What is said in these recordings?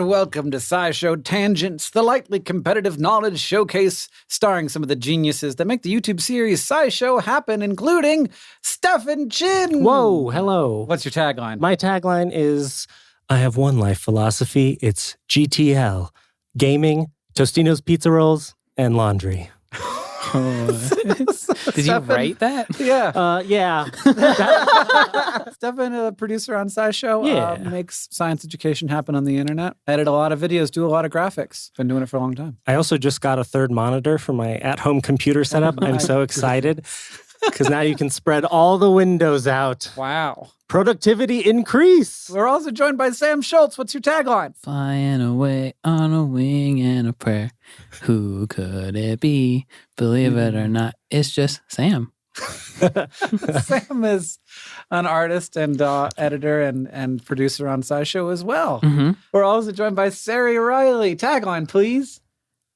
and welcome to SciShow Tangents, the lightly competitive knowledge showcase starring some of the geniuses that make the YouTube series SciShow happen, including Stefan Chin. Whoa, hello. What's your tagline? My tagline is, I have one life philosophy. It's GTL, gaming, Tostino's pizza rolls, and laundry. Did you write that? Yeah. Yeah. Stefan, a producer on SciShow, makes science education happen on the internet. Edit a lot of videos, do a lot of graphics. Been doing it for a long time. I also just got a third monitor for my at-home computer setup. I'm so excited because now you can spread all the windows out. Wow. Productivity increase. We're also joined by Sam Schultz. What's your tagline? Flying away on a wing and a prayer. Who could it be? Believe it or not, it's just Sam. Sam is an artist and editor and producer on SciShow as well. Mm-hmm. We're also joined by Sari Riley. Tagline, please.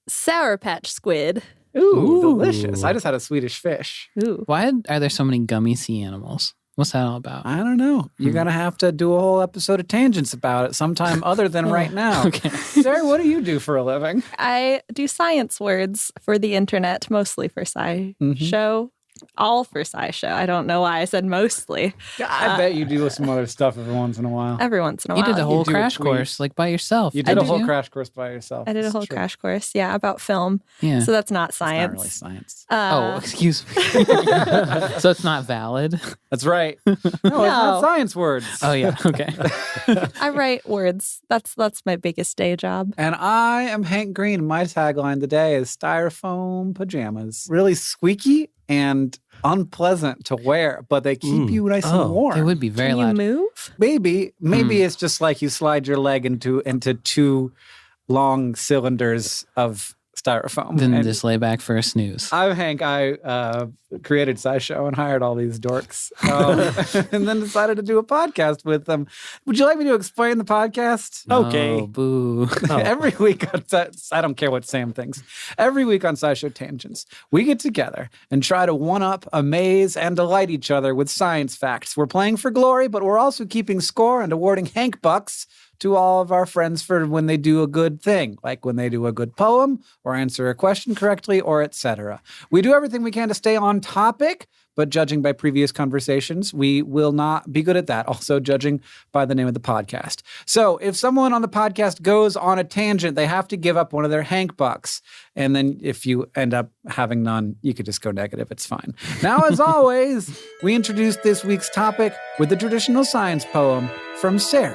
Sour Patch Squid. Ooh, delicious. I just had a Swedish fish. Ooh. Why are there so many gummy sea animals? What's that all about? I don't know. You're going to have to do a whole episode of Tangents about it sometime other than right now. Okay. Sari, what do you do for a living? I do science words for the internet, mostly for SciShow. All for SciShow. I don't know why I said mostly. I bet you do some other stuff every once in a while. Every once in a You while. did a whole do a crash tweet. course, like by yourself. You did a whole you? crash course by yourself. I did a That's whole true. crash course, about film. Yeah. So that's not It's science. not really science. Oh, excuse me. So it's not valid? That's right. No, it's not science words. Oh, yeah. Okay. I write words. That's my biggest day job. And I am Hank Green. My tagline today is styrofoam pajamas. Really squeaky and unpleasant to wear, but they keep you nice and warm. It would be very Can you loud. move? Maybe it's just like you slide your leg into two long cylinders of styrofoam. Then And just lay back for a snooze. I'm Hank. I created SciShow and hired all these dorks, and then decided to do a podcast with them. Would you like me to explain the podcast? Okay. Oh, boo. Every week on I don't care what Sam thinks. Every week on SciShow Tangents, we get together and try to one-up, amaze, and delight each other with science facts. We're playing for glory, but we're also keeping score and awarding Hank Bucks to all of our friends for when they do a good thing, like when they do a good poem or answer a question correctly or etc. We do everything we can to stay on topic, but judging by previous conversations, we will not be good at that. Also judging by the name of the podcast. So if someone on the podcast goes on a tangent, they have to give up one of their Hank Bucks. And then if you end up having none, you could just go negative. It's fine. Now, as always, we introduce this week's topic with the traditional science poem from Sari.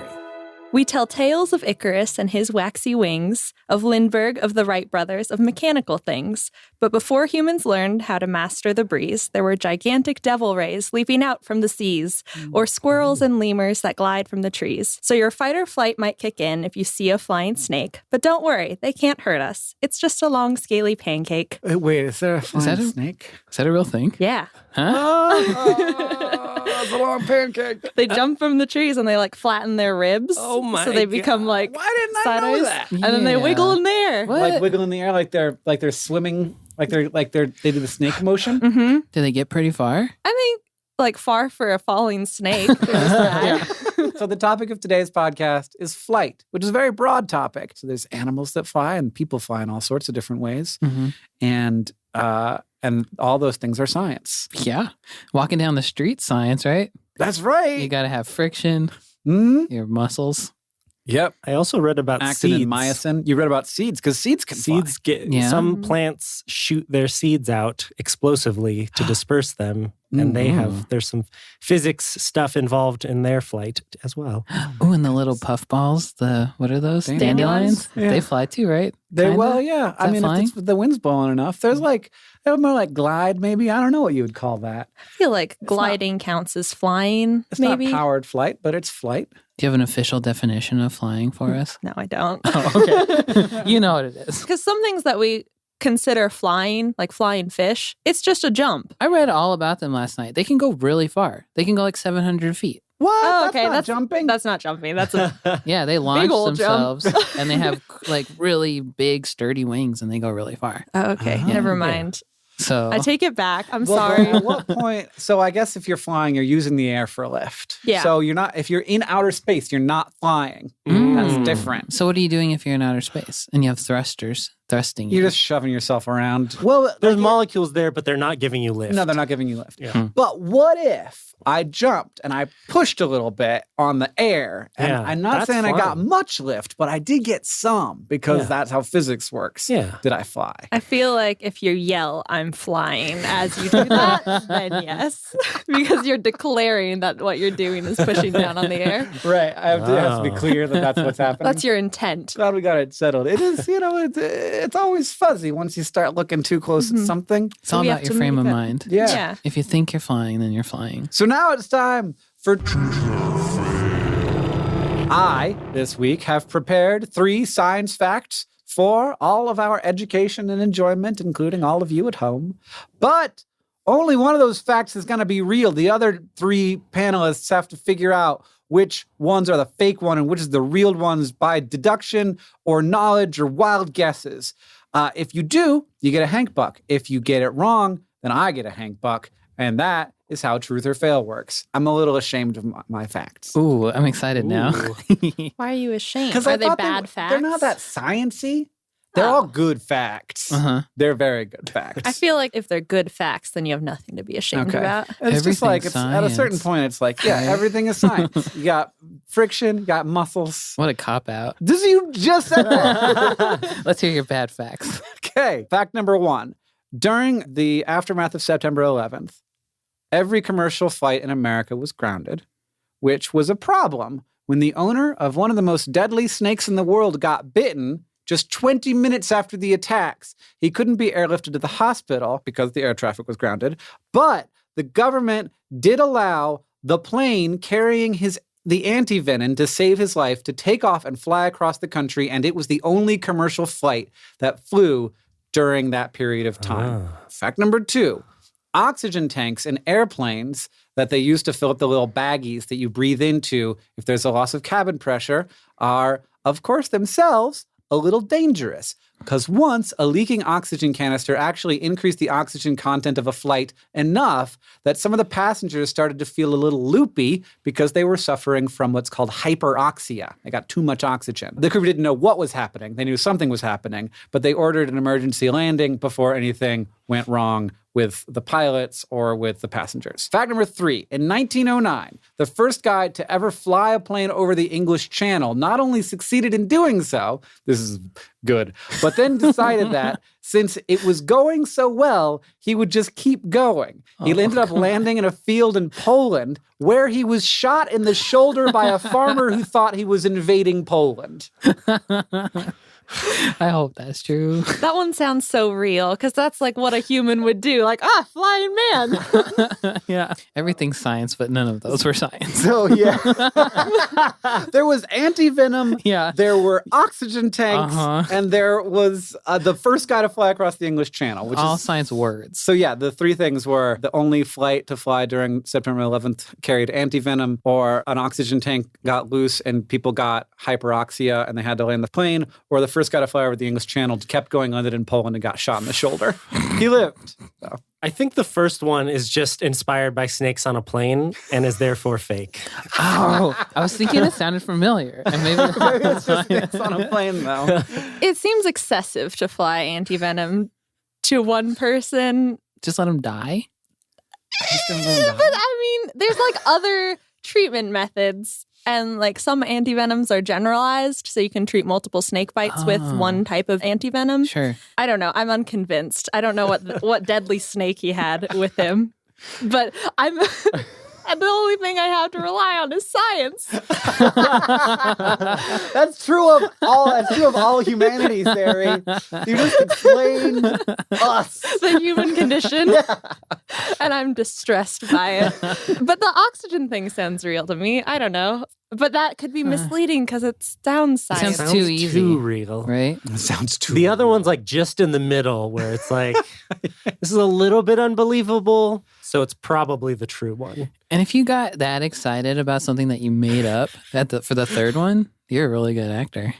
We tell tales of Icarus and his waxy wings, of Lindbergh, of the Wright brothers, of mechanical things. But before humans learned how to master the breeze, there were gigantic devil rays leaping out from the seas, or squirrels and lemurs that glide from the trees. So your fight or flight might kick in if you see a flying snake. But don't worry, they can't hurt us. It's just a long, scaly pancake. Wait, is there a flying that a- snake? Is that a real thing? Yeah. Huh? It's a long pancake. They jump from the trees and they flatten their ribs. Oh my So they become Why didn't I know sideways. that? And then they Yeah. wiggle in the air. What? Like wiggle in the air, like they're swimming, they do the snake motion. Mm-hmm. Do they get pretty far? I think far for a falling snake. There's that. So the topic of today's podcast is flight, which is a very broad topic. So there's animals that fly and people fly in all sorts of different ways, Mm-hmm. and all those things are science. Yeah. Walking down the street, science, right? That's right. You got to have friction, Mhm. your muscles. Yep. I also read about Actin seeds. and myosin. You read about seeds because seeds can Seeds get Yeah. some plants shoot their seeds out explosively to disperse them, and there's some physics stuff involved in their flight as well. Oh, and the little puff balls, what are those? Dandelions? Dandelions? Yeah. They fly too, right? They Kinda? well, yeah. I that mean, flying? if the wind's blowing enough, there's they're more like glide, maybe. I don't know what you would call that. I feel like gliding counts as flying, It's maybe. not powered flight, but it's flight. Do you have an official definition of flying for us? No, I don't. Oh, okay. You know what it is. Because some things that we consider flying, like flying fish, it's just a jump. I read all about them last night. They can go really far. They can go like 700 feet. What? Oh, That's okay, not jumping. That's not jumping. That's a Yeah, they launch old jump. themselves and they have like really big, sturdy wings and they go really far. oh, okay. Oh, Never okay. mind. So I take it back. I'm Well, sorry. At what point? So I guess if you're flying, you're using the air for a lift. Yeah. So you're not. If you're in outer space, you're not flying. That's different. So what are you doing if you're in outer space and you have thrusters thrusting you? You're just shoving yourself around. Well, There's molecules there, but they're not giving you lift. no, they're not giving you lift. Yeah. But what if I jumped and I pushed a little bit on the air? And Yeah, I'm not that's saying I got fun. much lift, but I did get some because Yeah. that's how physics works. Yeah. Did I fly? I feel like if you yell, I'm flying as you do that, then yes. Because you're declaring that what you're doing is pushing down on the air. Right. I have to, it has to be Wow. clear that that's what's happening. That's your intent. Glad we got it settled. It is, it's always fuzzy once you start looking too close at something. It's all we about have your to frame of make it- mind. Yeah. Yeah. If you think you're flying, then you're flying. So now it's time for. I, this week, have prepared 3 science facts for all of our education and enjoyment, including all of you at home. But only one of those facts is going to be real. The other 3 panelists have to figure out which ones are the fake one and which is the real ones by deduction or knowledge or wild guesses. If you do, you get a Hank Buck. If you get it wrong, then I get a Hank Buck. And that is how truth or fail works. I'm a little ashamed of my facts. Ooh, I'm excited now. Why are you ashamed? I Are they thought bad facts? They're not that sciencey. They're all good facts. Uh-huh. They're very good facts. I feel like if they're good facts, then you have nothing to be ashamed Okay. about. It's just like Everything's at a certain science. point, it's like, yeah, Right. everything is science. You got friction, you got muscles. What a cop out. This you just said that. Let's hear your bad facts. Okay. Fact number 1. During the aftermath of September 11th, every commercial flight in America was grounded, which was a problem when the owner of one of the most deadly snakes in the world got bitten just 20 minutes after the attacks. He couldn't be airlifted to the hospital because the air traffic was grounded, but the government did allow the plane carrying the antivenom to save his life to take off and fly across the country, and it was the only commercial flight that flew during that period of time. Fact number 2, oxygen tanks in airplanes that they used to fill up the little baggies that you breathe into if there's a loss of cabin pressure are, of course, themselves a little dangerous. Because once a leaking oxygen canister actually increased the oxygen content of a flight enough that some of the passengers started to feel a little loopy because they were suffering from what's called hyperoxia. They got too much oxygen. The crew didn't know what was happening. They knew something was happening, but they ordered an emergency landing before anything went wrong with the pilots or with the passengers. Fact number 3, in 1909, the first guy to ever fly a plane over the English Channel not only succeeded in doing so, this is good, but then decided that since it was going so well, he would just keep going. He ended up landing in a field in Poland where he was shot in the shoulder by a farmer who thought he was invading Poland. I hope that's true. That one sounds so real because that's like what a human would do. Like, flying man. Yeah. Everything's science, but none of those were science. So, yeah. There was anti-venom. Yeah. There were oxygen tanks. Uh-huh. And there was the first guy to fly across the English Channel, which All is... science words. So, yeah, the 3 things were the only flight to fly during September 11th carried anti-venom, or an oxygen tank got loose and people got hyperoxia and they had to land the plane, or the first guy to fly over the English Channel kept going, landed in Poland and got shot in the shoulder. He lived. So. I think the first one is just inspired by snakes on a plane and is therefore fake. Oh, I was thinking it sounded familiar. And maybe Maybe it's just it's on a plane, though. It seems excessive to fly antivenom to one person. just let him die. But I mean, there's like other treatment methods. And like some antivenoms are generalized, so you can treat multiple snake bites with one type of antivenom. Sure. I don't know. I'm unconvinced. I don't know what deadly snake he had with him, but I'm. And the only thing I have to rely on is science. That's true of all humanity, Sari. You just explained us. The human condition. And I'm distressed by it. But the oxygen thing sounds real to me. I don't know. But that could be misleading because it sounds science. Sounds too easy. Too real. Right? It sounds too. The other one's like just in the middle where it's like, this is a little bit unbelievable. So it's probably the true one. And if you got that excited about something that you made up for the third one, you're a really good actor.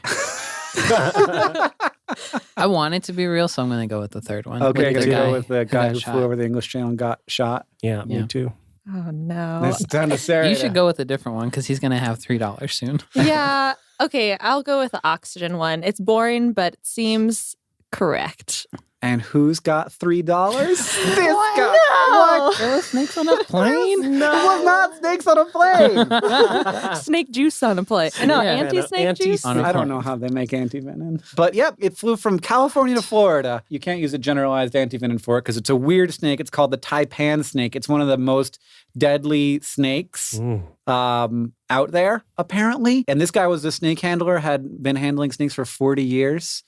I want it to be real, so I'm going to go with the third one. Okay, with gonna the go with the guy who got flew shot. over the English Channel and got shot. Yeah, Yeah. me too. Oh, no. It's down to Sarah. You should go with a different one because he's going to have $3 soon. Yeah. Okay, I'll go with the oxygen one. It's boring, but it seems correct. And who's got $3? This guy. No! There were snakes on a plane? No, it was not snakes on a plane. Snake juice on a plate. No, Yeah, anti-snake juice. On a I don't plane. know how they make antivenin. But yep, it flew from California to Florida. You can't use a generalized antivenin for it because it's a weird snake. It's called the taipan snake. It's one of the most deadly snakes out there, apparently. And this guy was a snake handler, had been handling snakes for 40 years.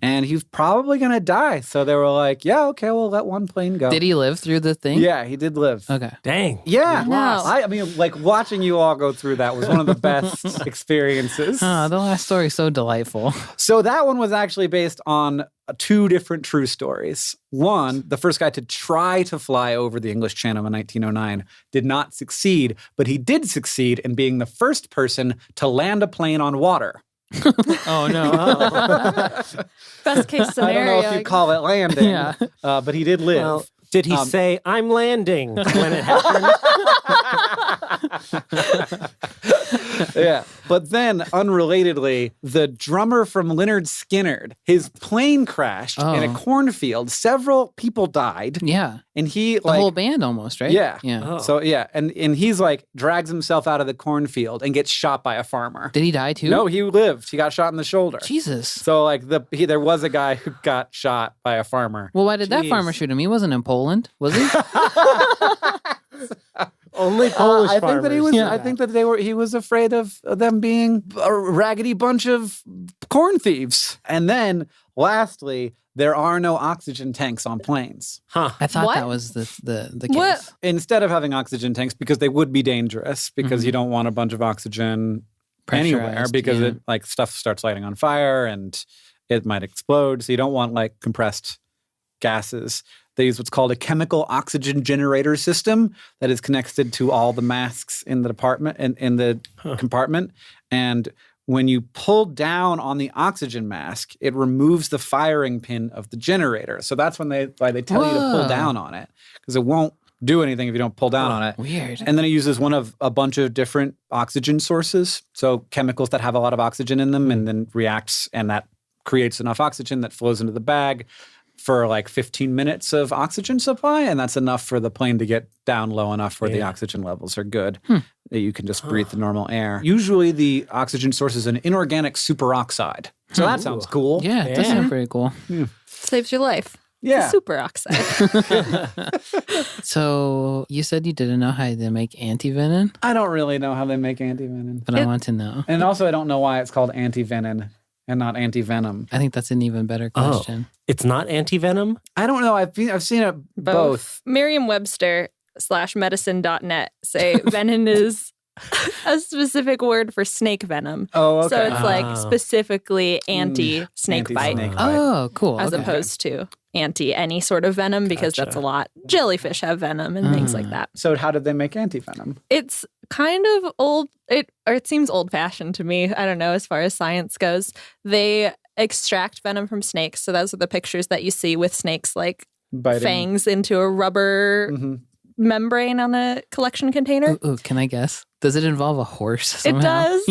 And he was probably going to die. So they were like, yeah, okay, we'll let one plane go. Did he live through the thing? Yeah, he did live. Okay. Dang. Yeah. No. I mean, like watching you all go through that was one of the best experiences. Oh, the last story is so delightful. So that one was actually based on 2 different true stories. One, the first guy to try to fly over the English Channel in 1909 did not succeed, but he did succeed in being the first person to land a plane on water. Oh, no. Best case I scenario. don't know if you call it landing, Yeah. But he did live. Well, did he say, I'm landing when it happened? Yeah. But then, unrelatedly, the drummer from Lynyrd Skynyrd, his plane crashed in a cornfield. Several people died. Yeah. And he, The whole band almost, right? Yeah. Yeah. Oh. So, yeah. And he's like, drags himself out of the cornfield and gets shot by a farmer. Did he die too? No, he lived. He got shot in the shoulder. Jesus. So, like, there was a guy who got shot by a farmer. Well, why did that Jeez. farmer shoot him? He wasn't in Poland, was he? Only Polish I think that he was. farmers. I think that he was afraid of them being a raggedy bunch of corn thieves. And then, lastly, there are no oxygen tanks on planes. Huh. I thought What? that was the case. What? Instead of having oxygen tanks, because they would be dangerous, because you don't want a bunch of oxygen anywhere, Pressurized, because yeah. it like stuff starts lighting on fire and it might explode. So you don't want like compressed gases. They use what's called a chemical oxygen generator system that is connected to all the masks in the department in the compartment. And when you pull down on the oxygen mask, it removes the firing pin of the generator. So that's why they tell you to pull Whoa. down on it, because it won't do anything if you don't pull down on it. Weird. And then it uses one of a bunch of different oxygen sources. So chemicals that have a lot of oxygen in them and then reacts, and that creates enough oxygen that flows into the bag for like 15 minutes of oxygen supply. And that's enough for the plane to get down low enough where the oxygen levels are good, that you can just breathe the normal air. Usually the oxygen source is an inorganic superoxide. So that sounds cool. Yeah, it does sound pretty cool. Saves your life. Yeah. Super oxide. So you said you didn't know how to make antivenin, I don't really know how they make antivenin. but I want to know. And also I don't know why it's called antivenin and not antivenom. I think that's an even better question. It's not anti-venom? I don't know. I've seen it both. Merriam-Webster/medicine.net say venin is a specific word for snake venom. Oh, okay. So it's like Ah. specifically anti-snake bite Anti-snake. Oh, cool. as Okay. opposed to anti any sort of venom, because that's a lot. Jellyfish have venom and things like that. So how did they make antivenom? It's kind of old, it seems old-fashioned to me. I don't know, as far as science goes. They extract venom from snakes. So those are the pictures that you see with snakes like Biting. fangs into a rubber membrane on a collection container. Ooh, can I guess? Does it involve a horse It somehow? does.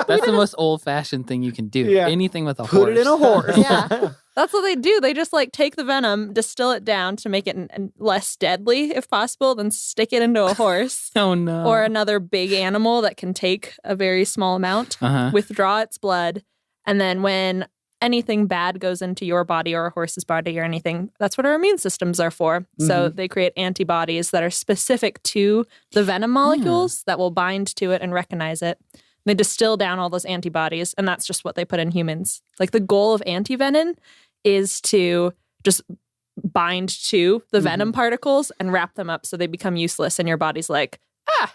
That's the most old-fashioned thing you can do. Yeah. Anything with a horse. Put it in a horse. Yeah. That's what they do. They just like take the venom, distill it down to make it less deadly if possible, then stick it into a horse Oh, no. or another big animal that can take a very small amount, Uh-huh. withdraw its blood. And then when anything bad goes into your body or a horse's body or anything, that's what our immune systems are for. So they create antibodies that are specific to the venom molecules that will bind to it and recognize it. They distill down all those antibodies, and that's just what they put in humans. Like the goal of antivenin is to just bind to the venom particles and wrap them up so they become useless, and your body's like,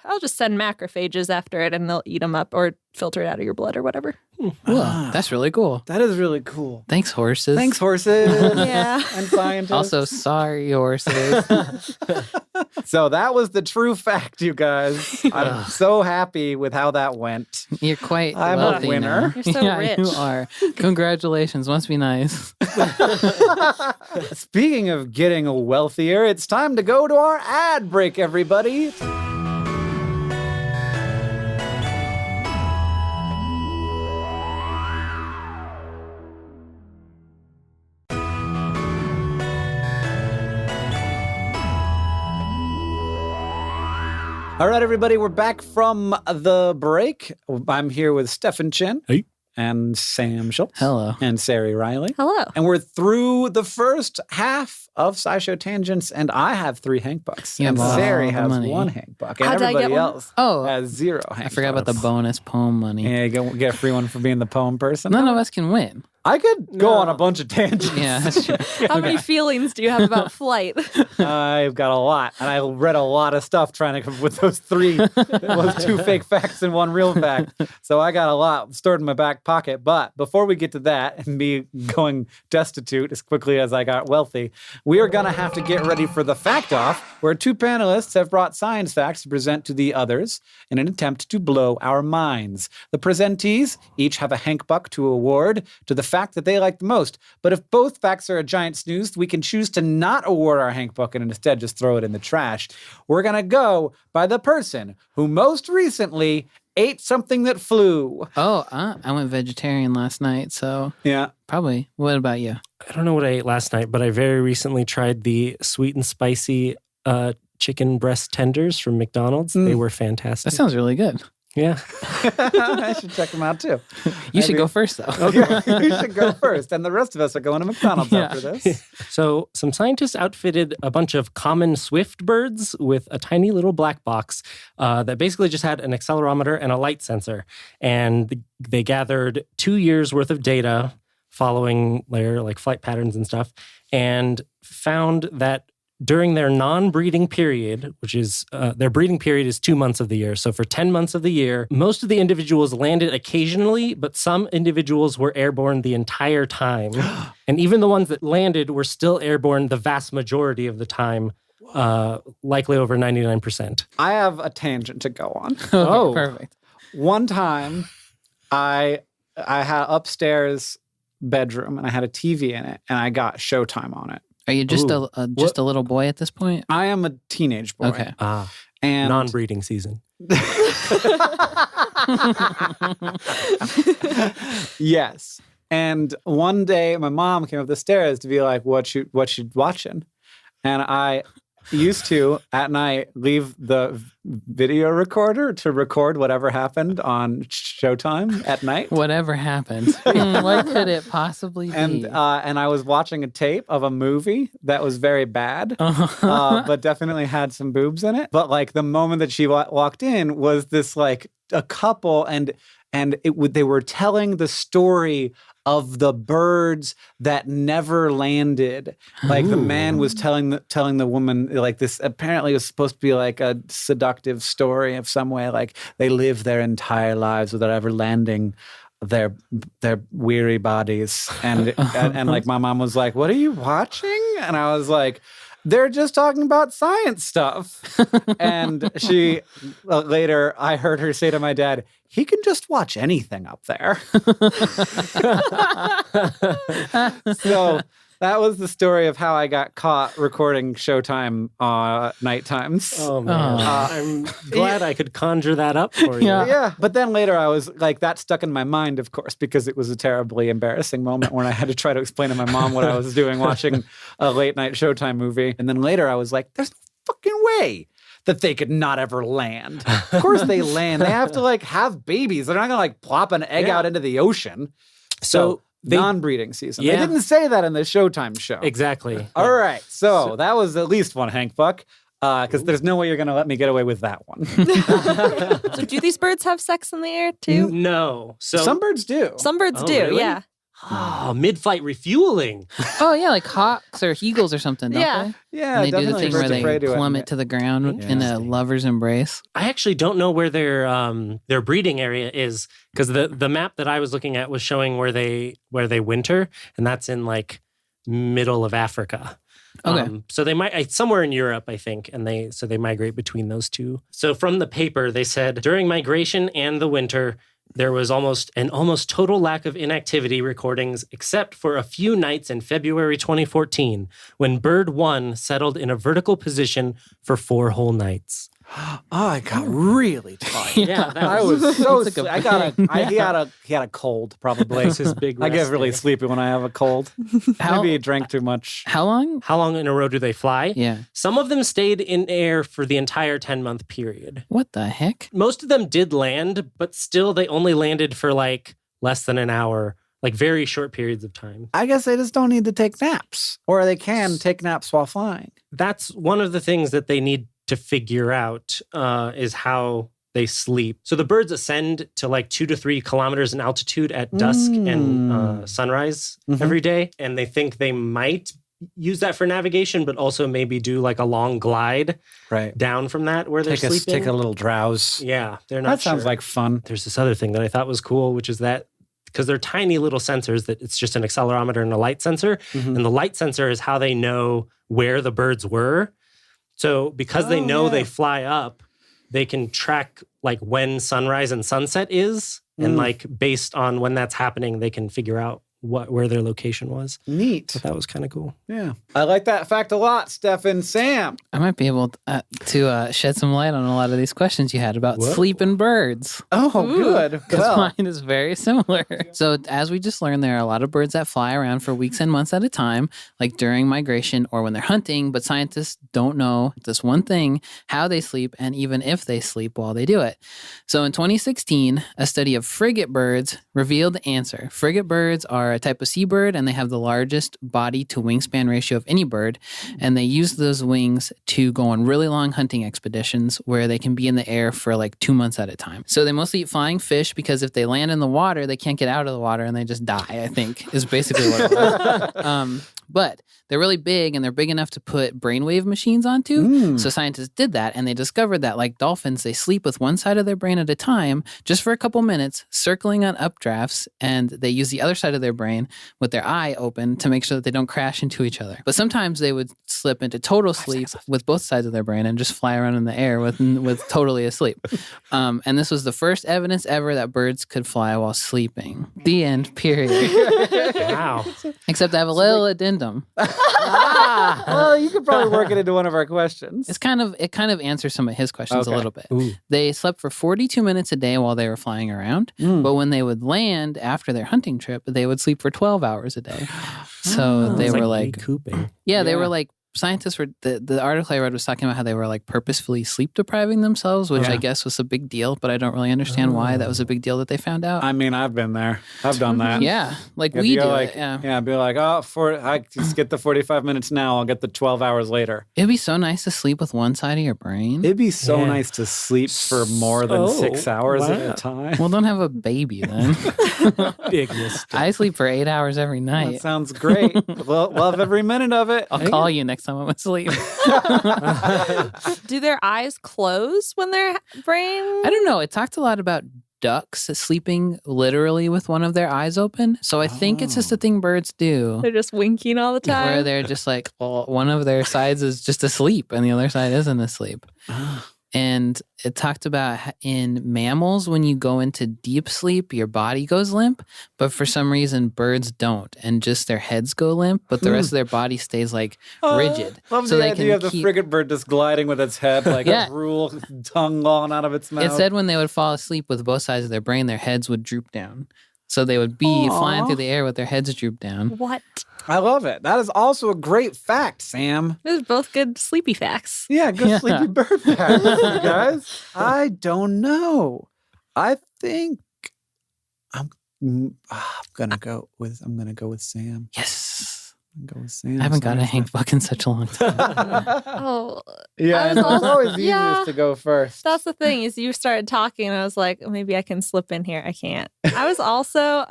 I'll just send macrophages after it and they'll eat them up or filter it out of your blood or whatever. Whoa, that's really cool. That is really cool. Thanks, horses. Thanks, horses. Yeah. And scientists. Also, sorry, horses. So that was the true fact, you guys. I'm so happy with how that went. You're quite I'm a wealthy winner. now. You're so yeah, rich. you are. Congratulations. Must be nice. Speaking of getting wealthier, it's time to go to our ad break, everybody. All right, everybody, we're back from the break. I'm here with Stefan Chen. Hey. And Sam Schultz. Hello. And Sari Riley. Hello. And we're through the first half of SciShow Tangents, and I have 3 Hank Bucks. You And have all Sari the has money. 1 Hank Buck. And Did I get everybody one? else Oh, has 0 Hank I forgot about the Bucks. bonus poem money. Yeah, you get a free one for being the poem person. None of us can win. I could go on a bunch of tangents. Yeah, that's true. How many feelings do you have about flight? I've got a lot, and I read a lot of stuff trying to come up with those 3. It was 2 fake facts and 1 real fact. So I got a lot stored in my back pocket. But before we get to that and me going destitute as quickly as I got wealthy, we are going to have to get ready for the Fact Off, where 2 panelists have brought science facts to present to the others in an attempt to blow our minds. The presentees each have a Hank Buck to award to the fact that they like the most. But if both facts are a giant snooze, we can choose to not award our Hank Buck and instead just throw it in the trash. We're going to go by the person who most recently ate something that flew. Oh, I went vegetarian last night, so Yeah. probably. What about you? I don't know what I ate last night, but I very recently tried the sweet and spicy chicken breast tenders from McDonald's. They were fantastic. That sounds really good. Yeah. I should check them out too. You should go first, though. Okay, you should go first. And the rest of us are going to McDonald's Yeah. after this. So some scientists outfitted a bunch of common swift birds with a tiny little black box that basically just had an accelerometer and a light sensor. And they gathered 2 years worth of data following their flight patterns and stuff, and found that during their non-breeding period, which is their breeding period is 2 months of the year. So for 10 months of the year, most of the individuals landed occasionally, but some individuals were airborne the entire time. And even the ones that landed were still airborne the vast majority of the time, likely over 99%. I have a tangent to go on. Oh, perfect. One time, I had upstairs bedroom and I had a TV in it and I got Showtime on it. Are you just a little boy at this point? I am a teenage boy. Okay. And Non-breeding season. Yes. And one day my mom came up the stairs to be like, what you watching? And I used to, at night, leave the video recorder to record whatever happened on Showtime at night. Whatever happened. What could it possibly be? And I was watching a tape of a movie that was very bad, but definitely had some boobs in it. But the moment that she walked in was this a couple, and they were telling the story of the birds that never landed. The man was telling the woman this apparently was supposed to be a seductive story of some way, they live their entire lives without ever landing their weary bodies. And my mom was like, "What are you watching?" And I was like, "They're just talking about science stuff." And she later, I heard her say to my dad, "He can just watch anything up there." So that was the story of how I got caught recording Showtime night times. Oh, man. I'm glad I could conjure that up for you. Yeah. But then later I was that stuck in my mind, of course, because it was a terribly embarrassing moment when I had to try to explain to my mom what I was doing watching a late night Showtime movie. And then later I was like, there's no fucking way that they could not ever land. Of course they land. They have to have babies. They're not going to plop an egg out into the ocean. So non-breeding season. Yeah. They didn't say that in the Showtime show. Exactly. All right. So that was at least one Hank Buck. Because there's no way you're going to let me get away with that one. So do these birds have sex in the air too? No. So Some birds do. Some birds Oh, do, really? yeah. Mid-flight refueling. Oh yeah, like hawks or eagles or something, don't Yeah. they? Yeah, And they do the definitely thing where birds of prey they do it. plummet to the ground in a Interesting. lover's embrace. I actually don't know where their breeding area is, because the map that I was looking at was showing where they winter, and that's in like middle of Africa. Okay. So they might somewhere in Europe, I think, and they migrate between those two. So from the paper, they said during migration and the winter, there was almost total lack of inactivity recordings, except for a few nights in February 2014, when bird 1 settled in a vertical position for 4 whole nights. Oh, I got really tired. Yeah, that I was was so. It's like He had a cold probably. his big. I get rest really day. sleepy when I have a cold. How, Maybe he drank too much. how long? How long in a row do they fly? Yeah. Some of them stayed in air for the entire 10-month period. What the heck? Most of them did land, but still they only landed for like less than an hour, like very short periods of time. I guess they just don't need to take naps, or they can take naps while flying. That's one of the things that they need to figure out is how they sleep. So the birds ascend to like 2 to 3 kilometers in altitude at dusk and sunrise every day. And they think they might use that for navigation, but also maybe do like a long glide Right. down from that where they're sleeping. Take a little drowse. Yeah, they're not That sounds sure. like fun. There's this other thing that I thought was cool, which is that because they're tiny little sensors, that it's just an accelerometer and a light sensor. Mhm. And the light sensor is how they know where the birds were. So because they know they fly up, they can track like when sunrise and sunset is. And like based on when that's happening, they can figure out where their location was. Neat. So that was kind of cool. Yeah. I like that fact a lot, Stefan. Sam. I might be able to shed some light on a lot of these questions you had about Whoa. sleeping birds. Oh, good. Because Well, mine is very similar. So, as we just learned, there are a lot of birds that fly around for weeks and months at a time, like during migration or when they're hunting. But scientists don't know this one thing, how they sleep, and even if they sleep while they do it. So, in 2016, a study of frigate birds revealed the answer. Frigate birds are a type of seabird, and they have the largest body to wingspan ratio of any bird. And they use those wings to go on really long hunting expeditions where they can be in the air for like 2 months at a time. So they mostly eat flying fish because if they land in the water, they can't get out of the water and they just die, I think, is basically what it was. But they're really big and they're big enough to put brainwave machines onto. So scientists did that and they discovered that, like dolphins, they sleep with one side of their brain at a time just for a couple minutes, circling on updrafts, and they use the other side of their brain with their eye open to make sure that they don't crash into each other. But sometimes they would slip into total sleep with both sides of their brain and just fly around in the air with totally asleep. And this was the first evidence ever that birds could fly while sleeping. The end, period. Wow. Except I have a little addendum. well, you could probably work it into one of our questions. It kind of answers some of his questions a Okay. little bit. Ooh. They slept for 42 minutes a day while they were flying around, but when they would land after their hunting trip, they would sleep for 12 hours a day. So they It's were like, recouping. they were like, scientists were, the article I read was talking about how they were like purposefully sleep depriving themselves, which I guess was a big deal, but I don't really understand why that was a big deal that they found out. I mean, I've been there. I've done that. Yeah, like If we you're do. like, be like, I just get the 45 minutes now. I'll get the 12 hours later. It'd be so nice to sleep with one side of your brain. It'd be so Yeah. nice to sleep for more than 6 hours at wow. a time. Well, don't have a baby then. Big mistake. I sleep for 8 hours every That night. sounds great. Love every minute of it. I'll call you next time I'm asleep. Do their eyes close when their brain? I don't know. It talked a lot about ducks sleeping literally with one of their eyes open. So I think it's just a thing birds do. They're just winking all the time. Where they're just like, well, one of their sides is just asleep and the other side isn't asleep. And it talked about in mammals, when you go into deep sleep, your body goes limp. But for some reason, birds don't. And just their heads go limp, but the rest of their body stays like rigid. Love So the they idea can of the keep- frigate bird just gliding with its head like Yeah. a drool tongue lolling out of its mouth. It said when they would fall asleep with both sides of their brain, their heads would droop down. So they would be flying through the air with their heads drooped down. What? I love it. That is also a great fact, Sam. Those are both good sleepy facts. Yeah, good Yeah. sleepy bird fact, you guys. I don't know. I think I'm gonna go with Sam. Yes. I'm gonna go with Sam. I haven't got to Sorry, hang fuck in such a long time. Oh, Yeah, I I was know. It's also- always easiest yeah. to go first. that's the thing is you started talking and I was like, maybe I can slip in here. I can't. I was also,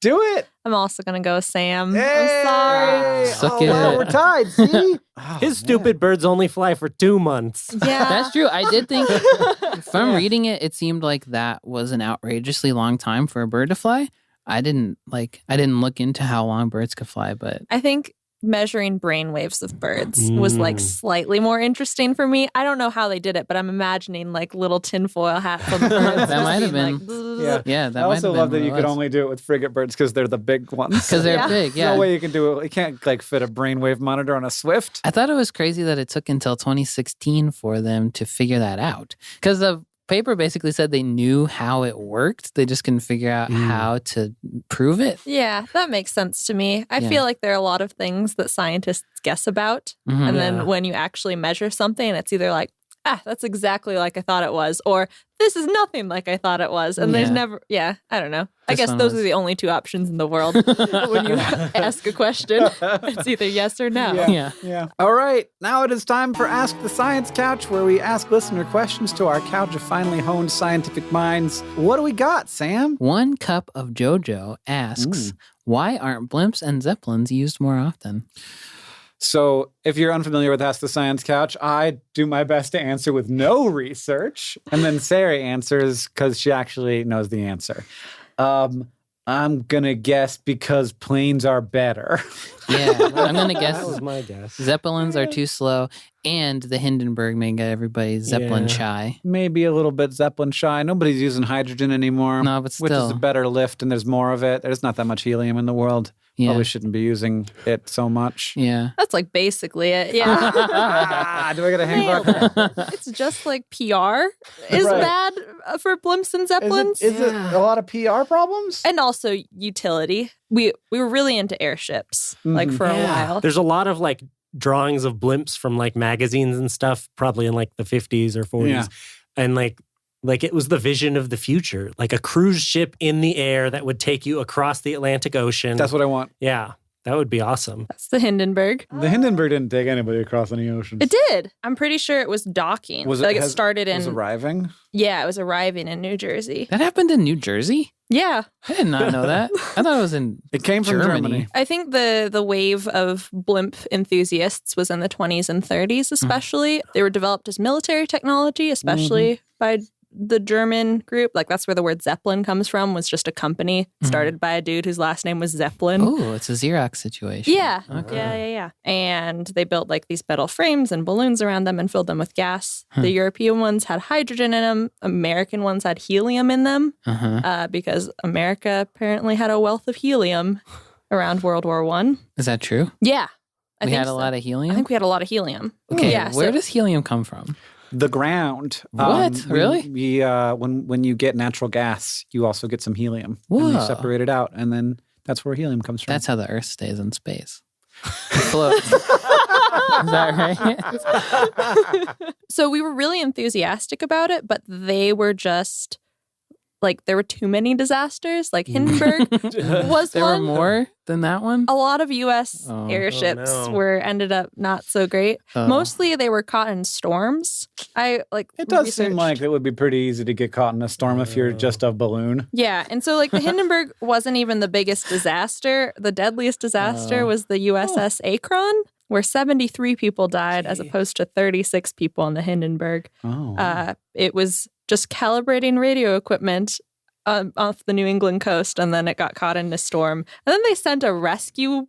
do it. I'm also going to go with Sam. Hey! I'm sorry. Suck wow, it. we're tied. See? Oh, His stupid birds only fly for 2 months. Yeah. That's true. I did think from reading it, it seemed like that was an outrageously long time for a bird to fly. I didn't look into how long birds could fly, but I think measuring brain waves of birds was like slightly more interesting for me. I don't know how they did it, but I'm imagining like little tinfoil hats on the birds. That might have being been. Yeah. yeah, that I might also have love been that you what it could was. only do it with frigate birds because they're the big ones. Because they're Yeah. big, There's yeah. no way you can do it. You can't like fit a brainwave monitor on a Swift. I thought it was crazy that it took until 2016 for them to figure that out. Because the paper basically said they knew how it worked. They just couldn't figure out how to prove it. Yeah, that makes sense to me. I Yeah. feel like there are a lot of things that scientists guess about. Mhm. And Yeah. then when you actually measure something, it's either like, that's exactly like I thought it was, or this is nothing like I thought it was. And there's Yeah. never, I don't know. I This guess one those was- are the only two options in the world when you ask a question. It's either yes or no. Yeah. Yeah. All right. Now it is time for Ask the Science Couch, where we ask listener questions to our couch of finely honed scientific minds. What do we got, Sam? One Cup of JoJo asks, why aren't blimps and zeppelins used more often? So, if you're unfamiliar with Ask the Science Couch, I do my best to answer with no research. And then Sarah answers because she actually knows the answer. I'm going to guess because planes are better. Yeah, I'm going to guess That was my guess. zeppelins are too slow, and the Hindenburg may get everybody Zeppelin Yeah. shy. Maybe a little bit Zeppelin shy. Nobody's using hydrogen anymore. No, but Which is a still. better lift and there's more of it. There's not that much helium in the world. Yeah. Probably shouldn't be using it so much. Yeah. That's like basically it. Yeah. Do I get a hang button? It's just like PR is Right. bad for blimps and zeppelins. Is it a lot of PR problems? And also utility. We were really into airships like for a while. There's a lot of like drawings of blimps from like magazines and stuff, probably in like the 50s or 40s. Yeah. And like it was the vision of the future, like a cruise ship in the air that would take you across the Atlantic Ocean. That's what I want. Yeah, that would be awesome. That's the Hindenburg. The Hindenburg didn't take anybody across any oceans. It did. I'm pretty sure it was docking. Was it, like it has- started in was arriving? Yeah, it was arriving in New Jersey. That happened in New Jersey? Yeah. I did not know that. I thought it was in It came from Germany. Germany. I think the wave of blimp enthusiasts was in the 20s and 30s especially. They were developed as military technology, especially by the German group. Like that's where the word Zeppelin comes from, was just a company started by a dude whose last name was Zeppelin. Oh, it's a Xerox situation. Yeah. Okay. Yeah. And they built like these metal frames and balloons around them and filled them with gas. The European ones had hydrogen in them. American ones had helium in them because America apparently had a wealth of helium around World War One. Is that true? Yeah. We had a lot of helium? I think we had a lot of helium. Okay, Yeah. where so- does helium come from? The ground. What? Really? When you get natural gas, you also get some helium. And Whoa. you separate it out, and then that's where helium comes from. That's how the Earth stays in space. It floats. Is that right? So we were really enthusiastic about it, but they were just like there were too many disasters. Like Hindenburg was There were one. more than that one? A lot of U.S. Oh. airships Oh, no. were ended up not so great. Oh. Mostly they were caught in storms. It does seem researched- like it would be pretty easy to get caught in a storm if you're just a balloon. Yeah, and so like the Hindenburg wasn't even the biggest disaster. The deadliest disaster was the USS Akron, where 73 people died as opposed to 36 people on the Hindenburg. Oh. It was just calibrating radio equipment off the New England coast, and then it got caught in a storm. And then they sent a rescue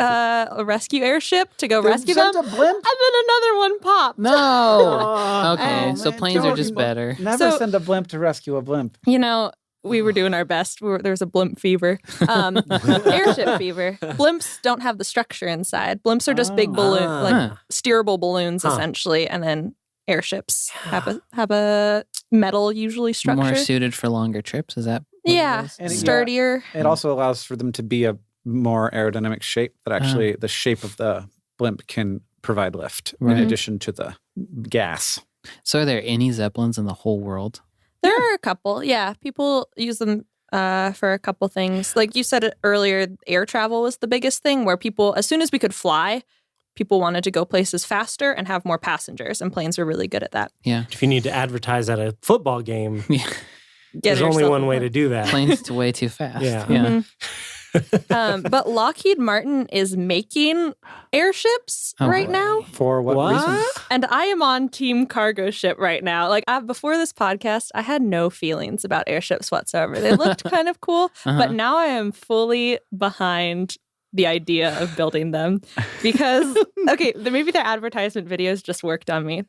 airship to go rescue them. Sent a blimp? And then another one popped. No. Okay, Oh, so man, planes are don't just you- better. Never So- send a blimp to rescue a blimp. You know, we were doing our best. There was a blimp fever, airship fever. Blimps don't have the structure inside. Blimps are just big balloon, like Huh. steerable balloons, essentially, and then airships have a metal usually structure. More suited for longer trips, is that? what it Yeah, is? And sturdier. It also allows for them to be a more aerodynamic shape that actually the shape of the blimp can provide lift Right. in addition to the gas. So are there any Zeppelins in the whole world? There are a couple. Yeah, people use them for a couple things. Like you said it earlier, air travel was the biggest thing where people, as soon as we could fly, people wanted to go places faster and have more passengers, and planes were really good at that. Yeah. If you need to advertise at a football game, There's only yourself one way a to do that. Planes way too fast. Yeah. But Lockheed Martin is making airships right boy. now. For what reason? And I am on team cargo ship right now. Like before this podcast, I had no feelings about airships whatsoever. They looked kind of cool, but now I am fully behind the idea of building them because, okay, maybe their advertisement videos just worked on me.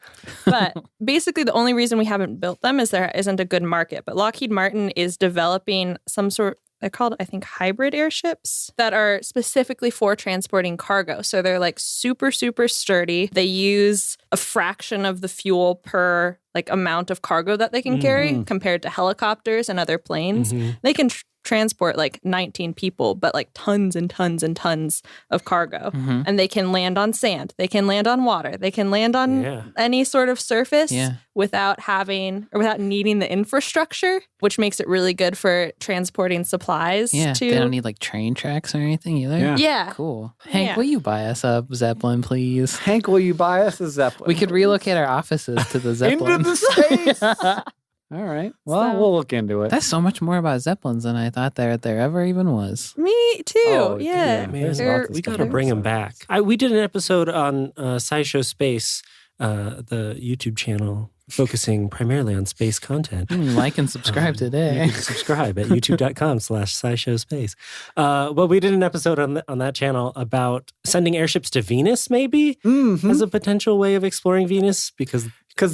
But basically, the only reason we haven't built them is there isn't a good market. But Lockheed Martin is developing some sort. They're called, I think, hybrid airships that are specifically for transporting cargo. So they're like super, super sturdy. They use a fraction of the fuel per like amount of cargo that they can carry compared to helicopters and other planes. They can transport like 19 people, but like tons and tons and tons of cargo. And they can land on sand. They can land on water. They can land on any sort of surface without needing the infrastructure, which makes it really good for transporting supplies. They don't need like train tracks or anything either. Yeah. Cool. Hank, will you buy us a Zeppelin, please? Hank, will you buy us a Zeppelin? We could relocate our offices to the Zeppelin. Into the space. All right. Well, we'll look into it. That's so much more about Zeppelins than I thought there ever even was. Me too. Oh, yeah. Man, There's lots of we stuff got to bring there. them back. We did an episode on SciShow Space, the YouTube channel focusing primarily on space content. Like and subscribe today. You can subscribe at youtube.com/SciShowSpace. Well, we did an episode on that channel about sending airships to Venus, maybe, as a potential way of exploring Venus, because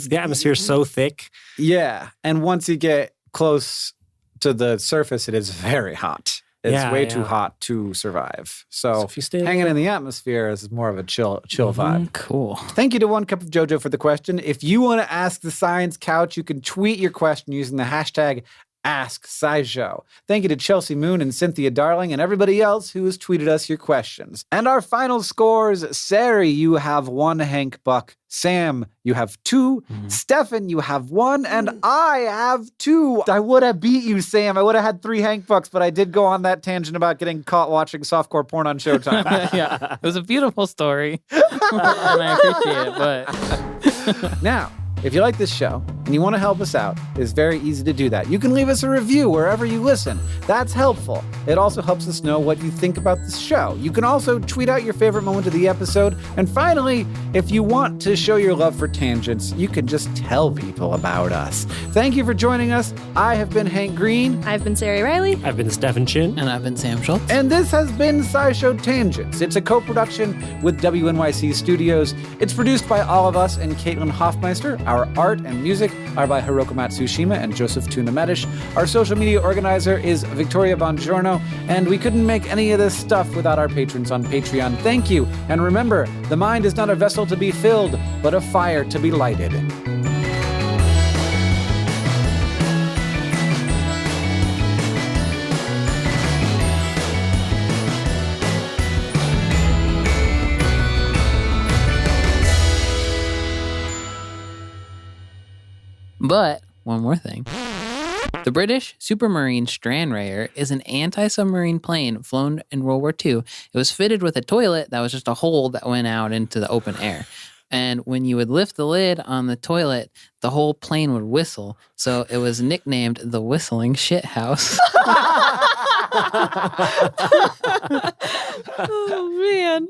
the atmosphere is so thick. Yeah. And once you get close to the surface, it is very hot. It's way too hot to survive. So if you stay hanging in the atmosphere is more of a chill vibe. Cool. Thank you to One Cup of JoJo for the question. If you want to ask the Science Couch, you can tweet your question using the hashtag #AskSciShow. Thank you to Chelsea Moon and Cynthia Darling and everybody else who has tweeted us your questions. And our final scores: Sari, you have 1 Hank Buck. Sam, you have 2. Stefan, you have 1. And I have 2. I would have beat you, Sam. I would have had 3 Hank Bucks, but I did go on that tangent about getting caught watching softcore porn on Showtime. Yeah. It was a beautiful story. And I appreciate it, but Now, if you like this show and you want to help us out, it's very easy to do that. You can leave us a review wherever you listen. That's helpful. It also helps us know what you think about this show. You can also tweet out your favorite moment of the episode. And finally, if you want to show your love for tangents, you can just tell people about us. Thank you for joining us. I have been Hank Green. I've been Sari Riley. I've been Stefan Chin. and I've been Sam Schultz. And this has been SciShow Tangents. It's a co-production with WNYC Studios. It's produced by all of us and Caitlin Hoffmeister. Our art and music are by Hiroko Matsushima and Joseph Tuna Medish. Our social media organizer is Victoria Bongiorno. And we couldn't make any of this stuff without our patrons on Patreon. Thank you. And remember, the mind is not a vessel to be filled, but a fire to be lighted. But one more thing. The British Supermarine Stranraer is an anti-submarine plane flown in World War II. It was fitted with a toilet that was just a hole that went out into the open air. And when you would lift the lid on the toilet, the whole plane would whistle. So it was nicknamed the Whistling Shit House. Oh, man.